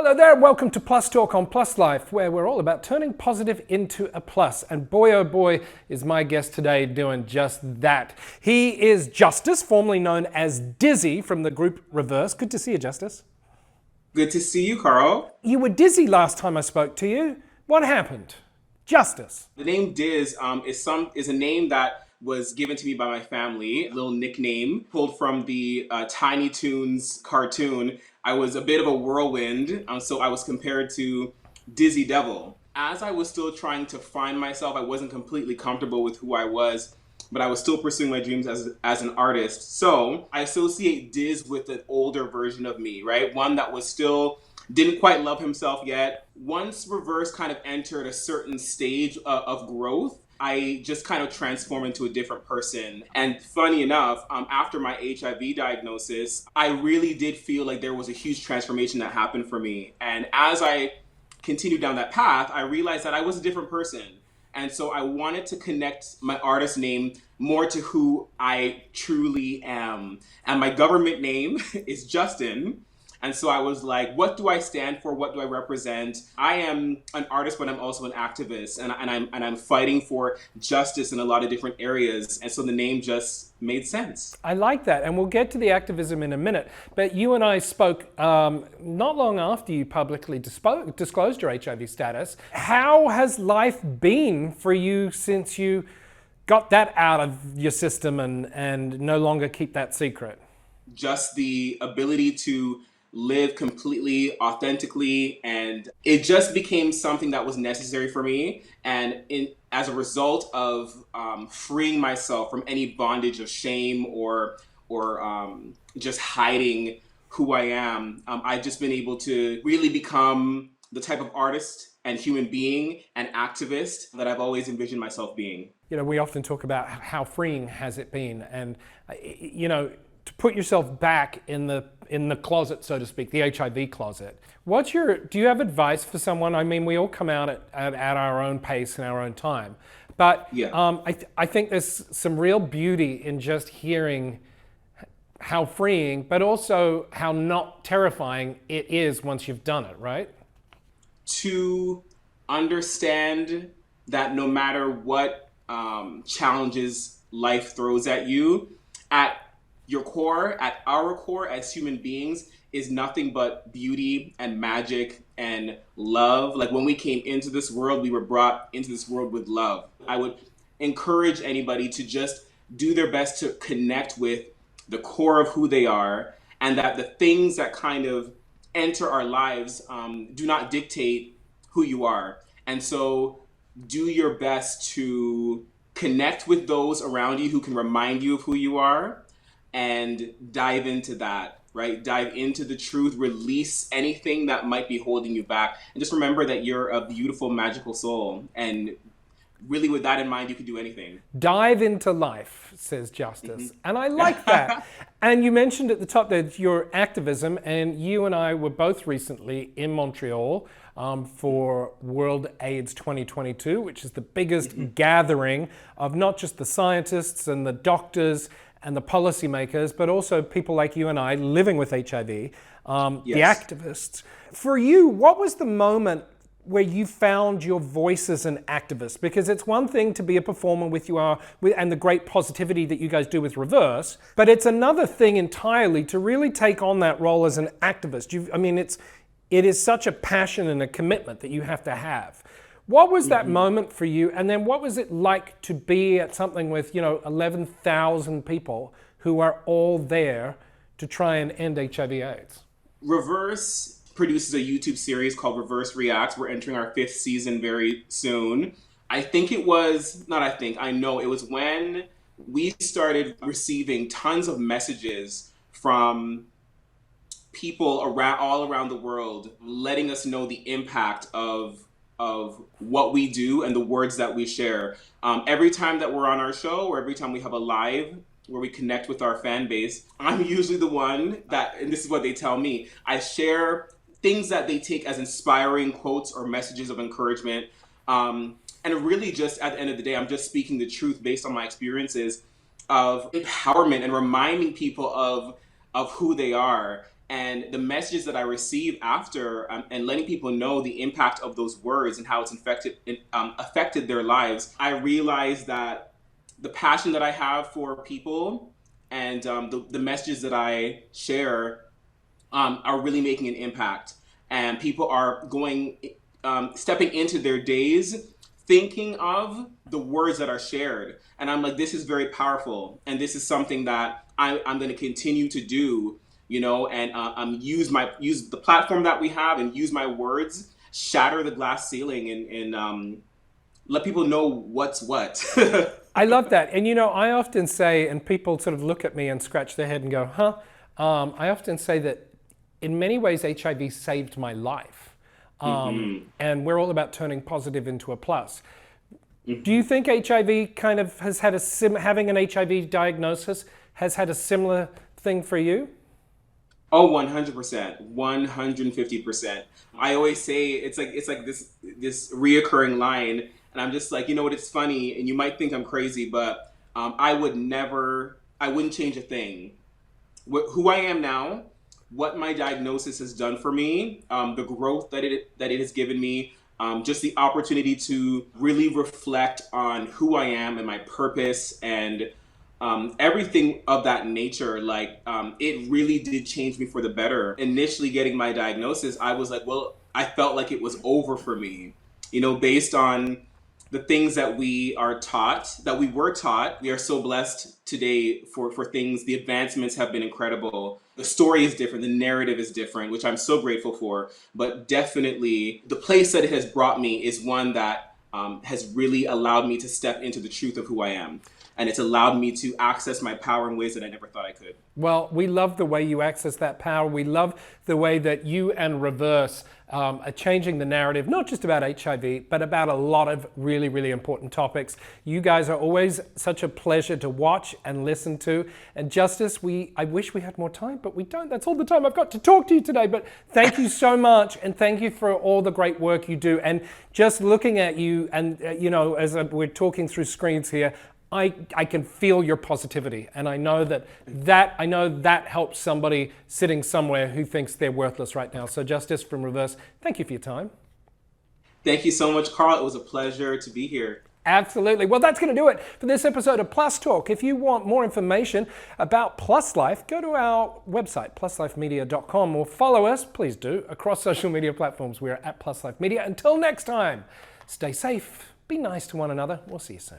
Hello there, welcome to Plus Talk on Plus Life, where we're all about turning positive into a plus. And boy, oh boy, is my guest today doing just that. He is Justice, formerly known as Dizzy from the group RiVERSE. Good to see you, Justice. Good to see you, Carl. You were dizzy last time I spoke to you. What happened? Justice. The name Diz is a name that was given to me by my family, a little nickname pulled from the Tiny Toons cartoon. I was a bit of a whirlwind, so I was compared to Dizzy Devil. As I was still trying to find myself, I wasn't completely comfortable with who I was, but I was still pursuing my dreams as an artist. So I associate Diz with an older version of me, right? One that was still didn't quite love himself yet. Once RiVERSE kind of entered a certain stage of growth, I just kind of transformed into a different person. And funny enough, after my HIV diagnosis, I really did feel like there was a huge transformation that happened for me. And as I continued down that path, I realized that I was a different person. And so I wanted to connect my artist name more to who I truly am. And my government name is Justin. And so I was like, what do I stand for? What do I represent? I am an artist, but I'm also an activist, and I'm fighting for justice in a lot of different areas. And so the name just made sense. I like that, and we'll get to the activism in a minute. But you and I spoke not long after you publicly disclosed your HIV status. How has life been for you since you got that out of your system and no longer keep that secret? Just the ability to live completely authentically, and it just became something that was necessary for me. And as a result of freeing myself from any bondage of shame or just hiding who I am, I've just been able to really become the type of artist and human being and activist that I've always envisioned myself being. You know, we often talk about how freeing has it been, and you know, to put yourself back in the closet, so to speak, the HIV closet. Do you have advice for someone? I mean, we all come out at our own pace and our own time, but Yeah. I think there's some real beauty in just hearing how freeing, but also how not terrifying it is once you've done it, right? To understand that no matter what challenges life throws at you, at your core, at our core as human beings, is nothing but beauty and magic and love. Like when we came into this world, we were brought into this world with love. I would encourage anybody to just do their best to connect with the core of who they are, and that the things that kind of enter our lives do not dictate who you are. And so do your best to connect with those around you who can remind you of who you are, and dive into that, right? Dive into the truth, release anything that might be holding you back. And just remember that you're a beautiful, magical soul. And really with that in mind, you can do anything. Dive into life, says Justice. And I like that. And you mentioned at the top that your activism, and you and I were both recently in Montreal for World AIDS 2022, which is the biggest gathering of not just the scientists and the doctors and the policymakers, but also people like you and I living with HIV, the activists. For you, what was the moment where you found your voice as an activist? Because it's one thing to be a performer and the great positivity that you guys do with RiVERSE, but it's another thing entirely to really take on that role as an activist. It is such a passion and a commitment that you have to have. What was that moment for you? And then what was it like to be at something with, 11,000 people who are all there to try and end HIV/AIDS? RiVERSE produces a YouTube series called RiVERSE Reacts. We're entering our 5th season very soon. I know it was when we started receiving tons of messages from people all around the world, letting us know the impact of what we do and the words that we share. Every time that we're on our show, or every time we have a live where we connect with our fan base, I'm usually the one and this is what they tell me, I share things that they take as inspiring quotes or messages of encouragement. And really just at the end of the day, I'm just speaking the truth based on my experiences of empowerment and reminding people of who they are. And the messages that I receive after, and letting people know the impact of those words and how it's affected their lives, I realize that the passion that I have for people and the messages that I share are really making an impact. And people are stepping into their days thinking of the words that are shared. And I'm like, this is very powerful. And this is something that I'm going to continue to do, and use the platform that we have and use my words, shatter the glass ceiling, and let people know what's what. I love that. And I often say, and people sort of look at me and scratch their head and go, huh? I often say that in many ways, HIV saved my life. And we're all about turning positive into a plus. Do you think HIV kind of has had having an HIV diagnosis has had a similar thing for you? Oh, 100%, 150%. I always say it's like this reoccurring line, and I'm just like, you know what? It's funny, and you might think I'm crazy, but I wouldn't change a thing. Who I am now, what my diagnosis has done for me, the growth that it has given me, just the opportunity to really reflect on who I am and my purpose and everything of that nature. Like, it really did change me for the better. Initially getting my diagnosis, I was like, well, I felt like it was over for me, based on the things that we were taught. We are so blessed today for things. The advancements have been incredible. The story is different. The narrative is different, which I'm so grateful for. But definitely the place that it has brought me is one that has really allowed me to step into the truth of who I am. And it's allowed me to access my power in ways that I never thought I could. Well, we love the way you access that power. We love the way that you and RiVERSE are changing the narrative, not just about HIV, but about a lot of really, really important topics. You guys are always such a pleasure to watch and listen to. And Justice, I wish we had more time, but we don't. That's all the time I've got to talk to you today. But thank you so much, and thank you for all the great work you do. And just looking at you, and as we're talking through screens here, I can feel your positivity, and I know that helps somebody sitting somewhere who thinks they're worthless right now. So Justice from RiVERSE, thank you for your time. Thank you so much, Carl. It was a pleasure to be here. Absolutely. Well, that's going to do it for this episode of Plus Talk. If you want more information about Plus Life, go to our website, pluslifemedia.com, or follow us, please do, across social media platforms. We're at Plus Life Media. Until next time, stay safe, be nice to one another. We'll see you soon.